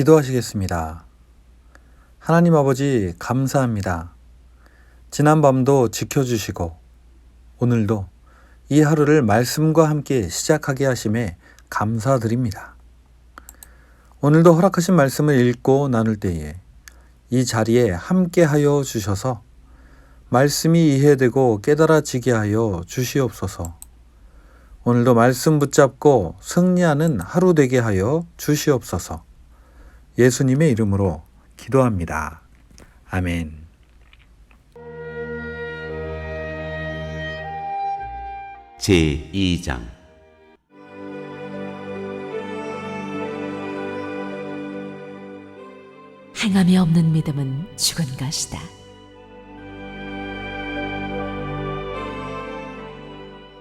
기도하시겠습니다. 하나님 아버지 감사합니다. 지난밤도 지켜주시고 오늘도 이 하루를 말씀과 함께 시작하게 하심에 감사드립니다. 오늘도 허락하신 말씀을 읽고 나눌 때에 이 자리에 함께하여 주셔서 말씀이 이해되고 깨달아지게 하여 주시옵소서. 오늘도 말씀 붙잡고 승리하는 하루 되게 하여 주시옵소서. 예수님의 이름으로 기도합니다. 아멘. 제2장 행함이 없는 믿음은 죽은 것이다.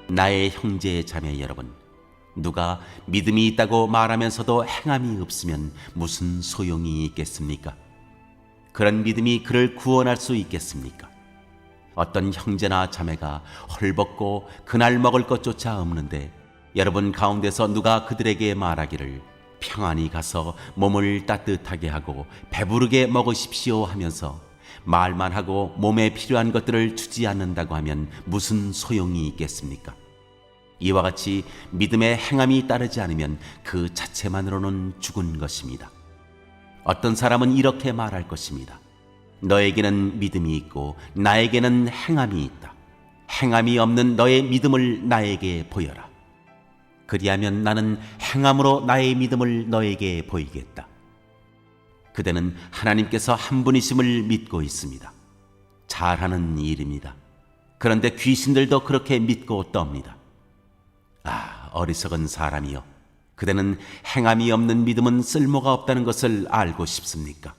나의 형제 자매 여러분, 누가 믿음이 있다고 말하면서도 행함이 없으면 무슨 소용이 있겠습니까? 그런 믿음이 그를 구원할 수 있겠습니까? 어떤 형제나 자매가 헐벗고 그날 먹을 것조차 없는데 여러분 가운데서 누가 그들에게 말하기를 평안히 가서 몸을 따뜻하게 하고 배부르게 먹으십시오 하면서 말만 하고 몸에 필요한 것들을 주지 않는다고 하면 무슨 소용이 있겠습니까? 이와 같이 믿음의 행함이 따르지 않으면 그 자체만으로는 죽은 것입니다. 어떤 사람은 이렇게 말할 것입니다. 너에게는 믿음이 있고 나에게는 행함이 있다. 행함이 없는 너의 믿음을 나에게 보여라. 그리하면 나는 행함으로 나의 믿음을 너에게 보이겠다. 그대는 하나님께서 한 분이심을 믿고 있습니다. 잘하는 일입니다. 그런데 귀신들도 그렇게 믿고 떱니다. 어리석은 사람이여, 그대는 행함이 없는 믿음은 쓸모가 없다는 것을 알고 싶습니까?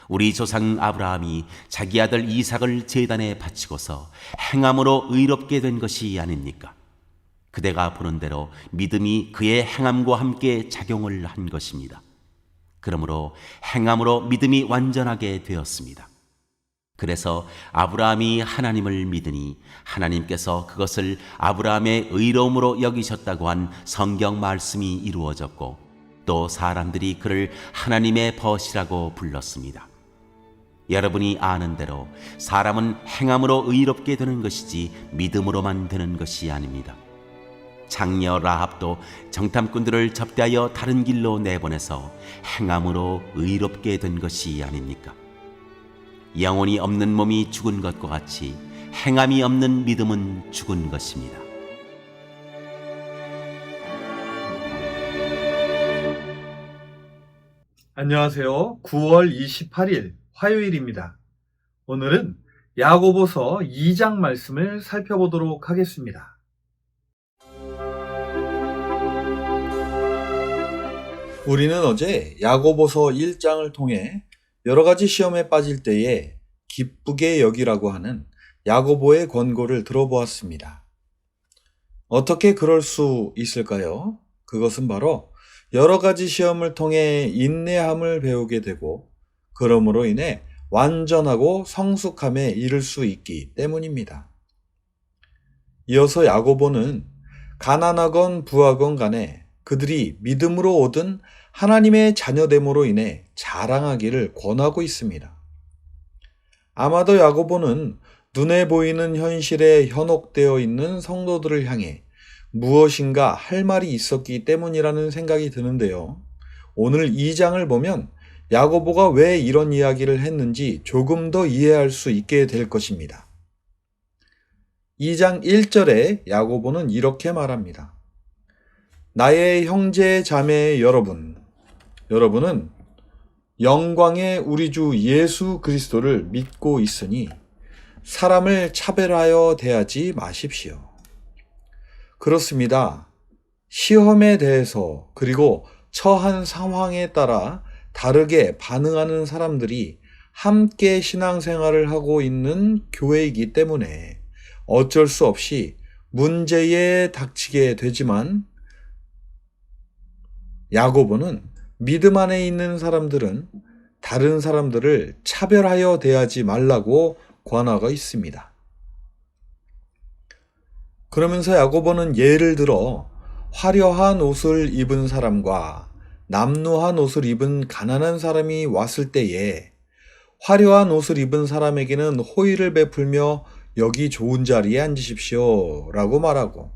우리 조상 아브라함이 자기 아들 이삭을 제단에 바치고서 행함으로 의롭게 된 것이 아닙니까? 그대가 보는 대로 믿음이 그의 행함과 함께 작용을 한 것입니다. 그러므로 행함으로 믿음이 완전하게 되었습니다. 그래서 아브라함이 하나님을 믿으니 하나님께서 그것을 아브라함의 의로움으로 여기셨다고 한 성경 말씀이 이루어졌고, 또 사람들이 그를 하나님의 벗이라고 불렀습니다. 여러분이 아는 대로 사람은 행함으로 의롭게 되는 것이지 믿음으로만 되는 것이 아닙니다. 장녀 라합도 정탐꾼들을 접대하여 다른 길로 내보내서 행함으로 의롭게 된 것이 아닙니까? 영혼이 없는 몸이 죽은 것과 같이 행함이 없는 믿음은 죽은 것입니다. 안녕하세요. 9월 28일 화요일입니다. 오늘은 야고보서 2장 말씀을 살펴보도록 하겠습니다. 우리는 어제 야고보서 1장을 통해 여러 가지 시험에 빠질 때에 기쁘게 여기라고 하는 야고보의 권고를 들어보았습니다. 어떻게 그럴 수 있을까요? 그것은 바로 여러 가지 시험을 통해 인내함을 배우게 되고 그러므로 인해 완전하고 성숙함에 이를 수 있기 때문입니다. 이어서 야고보는 가난하건 부하건 간에 그들이 믿음으로 얻은 하나님의 자녀됨으로 인해 자랑하기를 권하고 있습니다. 아마도 야고보는 눈에 보이는 현실에 현혹되어 있는 성도들을 향해 무엇인가 할 말이 있었기 때문이라는 생각이 드는데요. 오늘 2장을 보면 야고보가 왜 이런 이야기를 했는지 조금 더 이해할 수 있게 될 것입니다. 2장 1절에 야고보는 이렇게 말합니다. 나의 형제 자매 여러분은 영광의 우리 주 예수 그리스도를 믿고 있으니 사람을 차별하여 대하지 마십시오. 그렇습니다. 시험에 대해서 그리고 처한 상황에 따라 다르게 반응하는 사람들이 함께 신앙생활을 하고 있는 교회이기 때문에 어쩔 수 없이 문제에 닥치게 되지만 야고보는 믿음 안에 있는 사람들은 다른 사람들을 차별하여 대하지 말라고 권하고 있습니다. 그러면서 야고보는 예를 들어 화려한 옷을 입은 사람과 남루한 옷을 입은 가난한 사람이 왔을 때에 화려한 옷을 입은 사람에게는 호의를 베풀며 여기 좋은 자리에 앉으십시오 라고 말하고,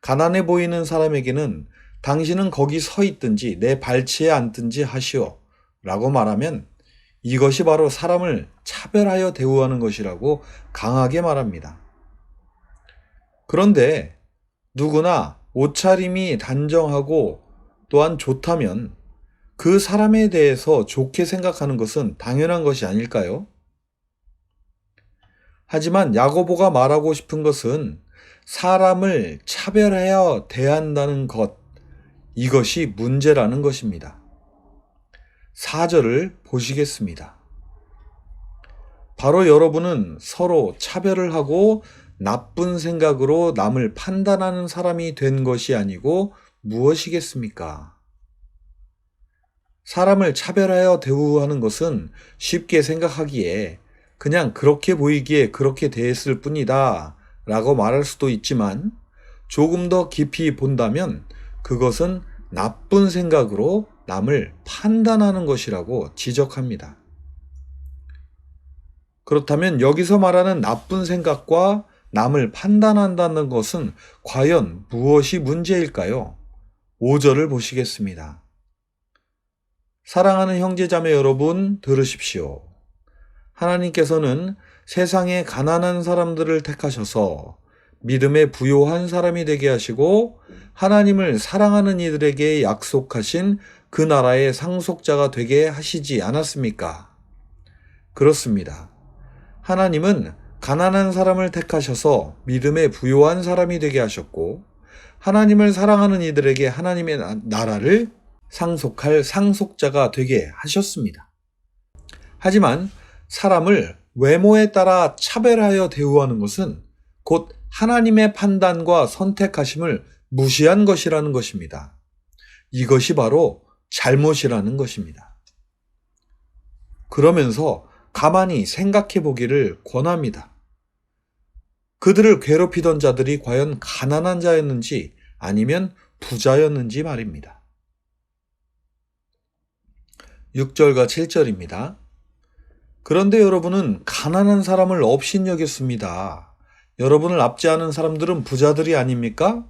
가난해 보이는 사람에게는 당신은 거기 서 있든지 내 발치에 앉든지 하시오 라고 말하면 이것이 바로 사람을 차별하여 대우하는 것이라고 강하게 말합니다. 그런데 누구나 옷차림이 단정하고 또한 좋다면 그 사람에 대해서 좋게 생각하는 것은 당연한 것이 아닐까요? 하지만 야고보가 말하고 싶은 것은 사람을 차별하여 대한다는 것, 이것이 문제라는 것입니다. 4절을 보시겠습니다. 바로 여러분은 서로 차별을 하고 나쁜 생각으로 남을 판단하는 사람이 된 것이 아니고 무엇이겠습니까? 사람을 차별하여 대우하는 것은 쉽게 생각하기에 그냥 그렇게 보이기에 그렇게 대했을 뿐이다 라고 말할 수도 있지만, 조금 더 깊이 본다면 그것은 나쁜 생각으로 남을 판단하는 것이라고 지적합니다. 그렇다면 여기서 말하는 나쁜 생각과 남을 판단한다는 것은 과연 무엇이 문제일까요? 5절을 보시겠습니다. 사랑하는 형제자매 여러분, 들으십시오. 하나님께서는 세상의 가난한 사람들을 택하셔서 믿음에 부요한 사람이 되게 하시고 하나님을 사랑하는 이들에게 약속하신 그 나라의 상속자가 되게 하시지 않았습니까? 그렇습니다. 하나님은 가난한 사람을 택하셔서 믿음에 부요한 사람이 되게 하셨고, 하나님을 사랑하는 이들에게 하나님의 나라를 상속할 상속자가 되게 하셨습니다. 하지만 사람을 외모에 따라 차별하여 대우하는 것은 곧 하나님의 판단과 선택하심을 무시한 것이라는 것입니다. 이것이 바로 잘못이라는 것입니다. 그러면서 가만히 생각해 보기를 권합니다. 그들을 괴롭히던 자들이 과연 가난한 자였는지 아니면 부자였는지 말입니다. 6절과 7절입니다. 그런데 여러분은 가난한 사람을 업신여겼습니다. 여러분을 압제하는 사람들은 부자들이 아닙니까?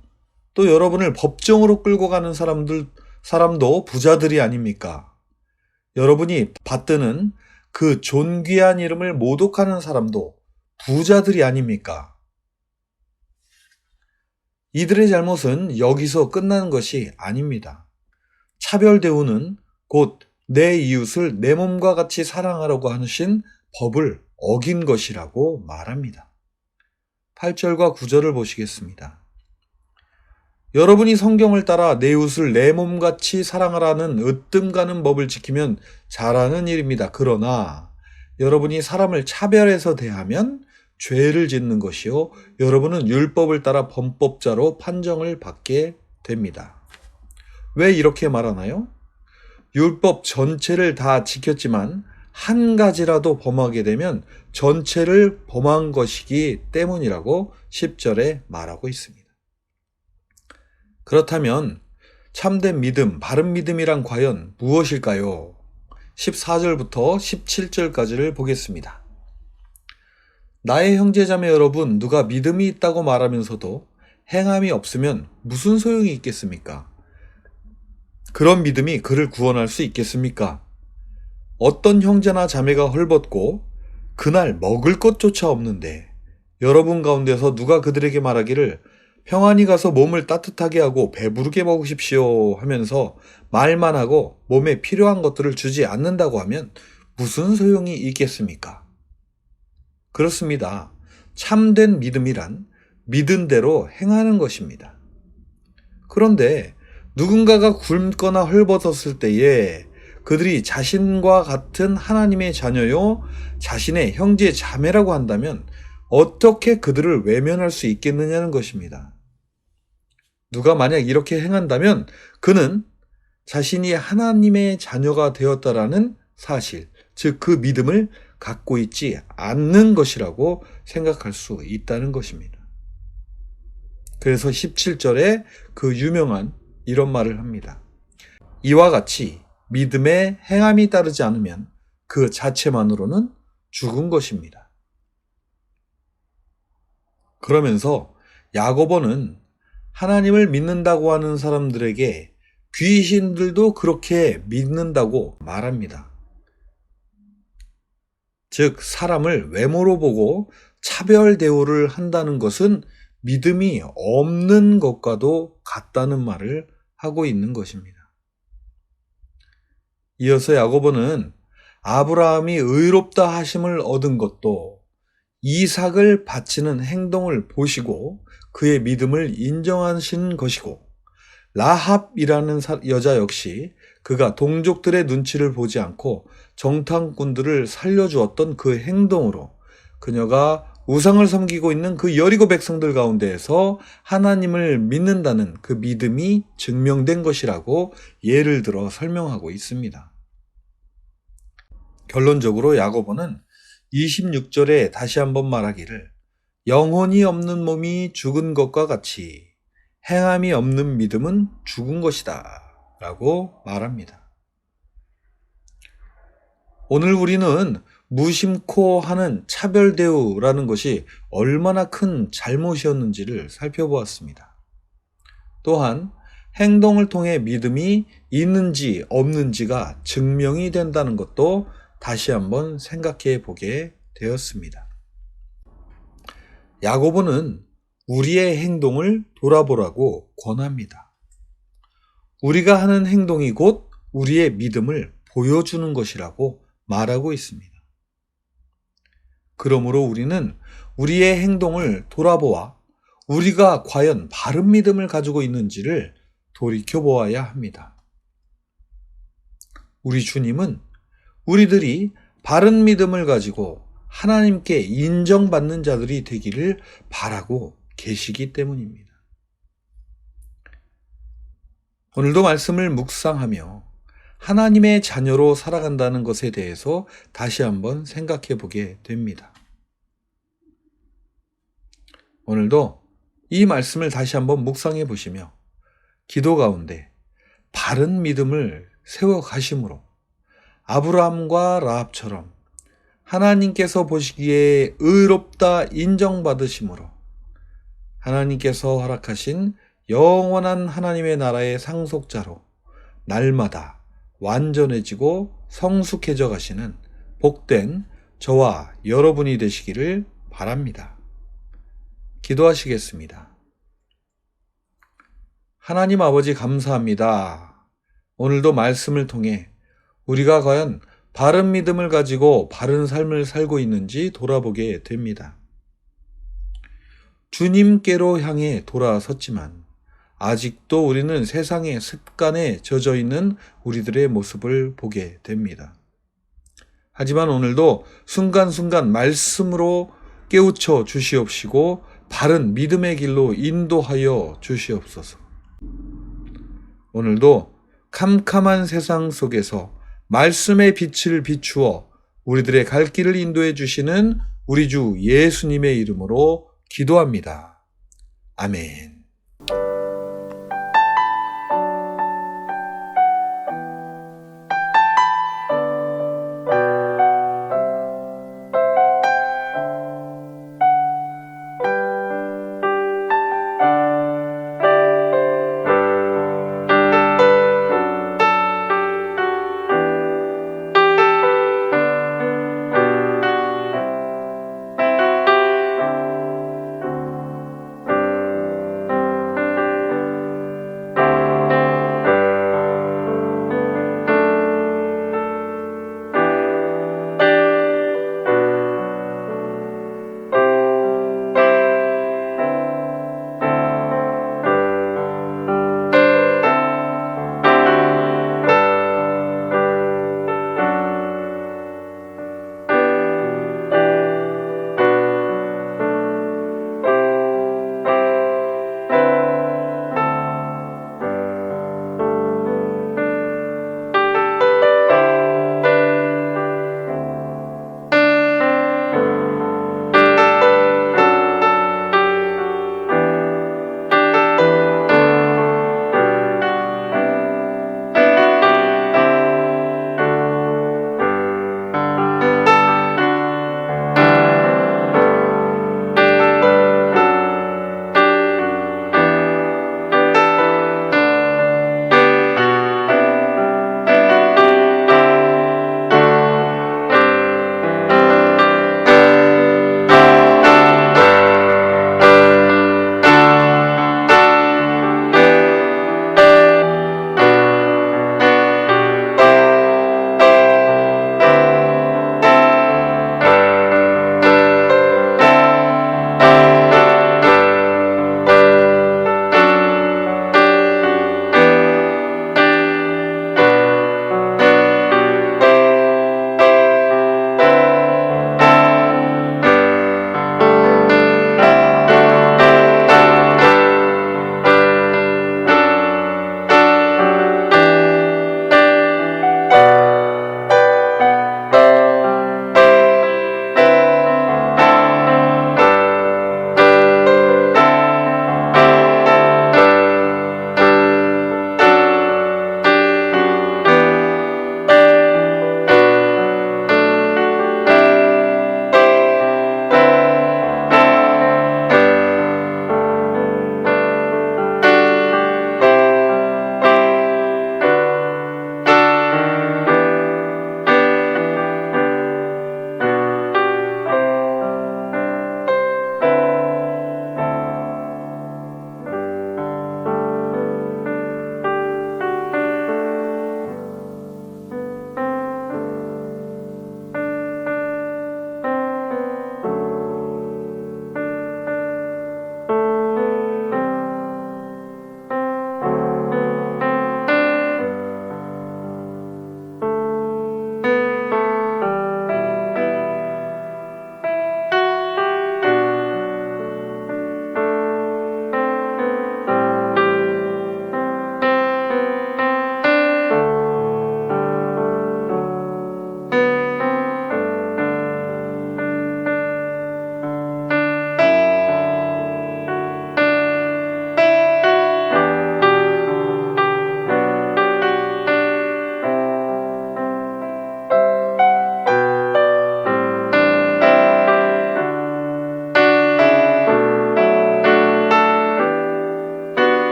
또 여러분을 법정으로 끌고 가는 사람도 부자들이 아닙니까? 여러분이 받드는 그 존귀한 이름을 모독하는 사람도 부자들이 아닙니까? 이들의 잘못은 여기서 끝나는 것이 아닙니다. 차별 대우는 곧 내 이웃을 내 몸과 같이 사랑하라고 하신 법을 어긴 것이라고 말합니다. 8절과 9절을 보시겠습니다. 여러분이 성경을 따라 내 이웃을 내 몸같이 사랑하라는 으뜸 가는 법을 지키면 잘하는 일입니다. 그러나 여러분이 사람을 차별해서 대하면 죄를 짓는 것이요, 여러분은 율법을 따라 범법자로 판정을 받게 됩니다. 왜 이렇게 말하나요? 율법 전체를 다 지켰지만 한 가지라도 범하게 되면 전체를 범한 것이기 때문이라고 10절에 말하고 있습니다. 그렇다면 참된 믿음, 바른 믿음이란 과연 무엇일까요? 14절부터 17절까지를 보겠습니다. 나의 형제자매 여러분, 누가 믿음이 있다고 말하면서도 행함이 없으면 무슨 소용이 있겠습니까? 그런 믿음이 그를 구원할 수 있겠습니까? 어떤 형제나 자매가 헐벗고 그날 먹을 것조차 없는데 여러분 가운데서 누가 그들에게 말하기를 평안히 가서 몸을 따뜻하게 하고 배부르게 먹으십시오 하면서 말만 하고 몸에 필요한 것들을 주지 않는다고 하면 무슨 소용이 있겠습니까? 그렇습니다. 참된 믿음이란 믿은 대로 행하는 것입니다. 그런데 누군가가 굶거나 헐벗었을 때에 그들이 자신과 같은 하나님의 자녀요, 자신의 형제 자매라고 한다면 어떻게 그들을 외면할 수 있겠느냐는 것입니다. 누가 만약 이렇게 행한다면 그는 자신이 하나님의 자녀가 되었다라는 사실, 즉 그 믿음을 갖고 있지 않는 것이라고 생각할 수 있다는 것입니다. 그래서 17절에 그 유명한 이런 말을 합니다. 이와 같이 믿음에 행함이 따르지 않으면 그 자체만으로는 죽은 것입니다. 그러면서 야고보는 하나님을 믿는다고 하는 사람들에게 귀신들도 그렇게 믿는다고 말합니다. 즉, 사람을 외모로 보고 차별 대우를 한다는 것은 믿음이 없는 것과도 같다는 말을 하고 있는 것입니다. 이어서 야고보는 아브라함이 의롭다 하심을 얻은 것도 이삭을 바치는 행동을 보시고 그의 믿음을 인정하신 것이고, 라합이라는 여자 역시 그가 동족들의 눈치를 보지 않고 정탐꾼들을 살려주었던 그 행동으로 그녀가 우상을 섬기고 있는 그 여리고 백성들 가운데에서 하나님을 믿는다는 그 믿음이 증명된 것이라고 예를 들어 설명하고 있습니다. 결론적으로 야고보는 26절에 다시 한번 말하기를 영혼이 없는 몸이 죽은 것과 같이 행함이 없는 믿음은 죽은 것이다 라고 말합니다. 오늘 우리는 무심코 하는 차별 대우라는 것이 얼마나 큰 잘못이었는지를 살펴보았습니다. 또한 행동을 통해 믿음이 있는지 없는지가 증명이 된다는 것도 다시 한번 생각해 보게 되었습니다. 야고보는 우리의 행동을 돌아보라고 권합니다. 우리가 하는 행동이 곧 우리의 믿음을 보여주는 것이라고 말하고 있습니다. 그러므로 우리는 우리의 행동을 돌아보아 우리가 과연 바른 믿음을 가지고 있는지를 돌이켜보아야 합니다. 우리 주님은 우리들이 바른 믿음을 가지고 하나님께 인정받는 자들이 되기를 바라고 계시기 때문입니다. 오늘도 말씀을 묵상하며 하나님의 자녀로 살아간다는 것에 대해서 다시 한번 생각해 보게 됩니다. 오늘도 이 말씀을 다시 한번 묵상해 보시며 기도 가운데 바른 믿음을 세워 가심으로 아브라함과 라합처럼 하나님께서 보시기에 의롭다 인정받으심으로 하나님께서 허락하신 영원한 하나님의 나라의 상속자로 날마다 완전해지고 성숙해져 가시는 복된 저와 여러분이 되시기를 바랍니다. 기도하시겠습니다. 하나님 아버지 감사합니다. 오늘도 말씀을 통해 우리가 과연 바른 믿음을 가지고 바른 삶을 살고 있는지 돌아보게 됩니다. 주님께로 향해 돌아섰지만 아직도 우리는 세상의 습관에 젖어 있는 우리들의 모습을 보게 됩니다. 하지만 오늘도 순간순간 말씀으로 깨우쳐 주시옵시고 바른 믿음의 길로 인도하여 주시옵소서. 오늘도 캄캄한 세상 속에서 말씀의 빛을 비추어 우리들의 갈 길을 인도해 주시는 우리 주 예수님의 이름으로 기도합니다. 아멘.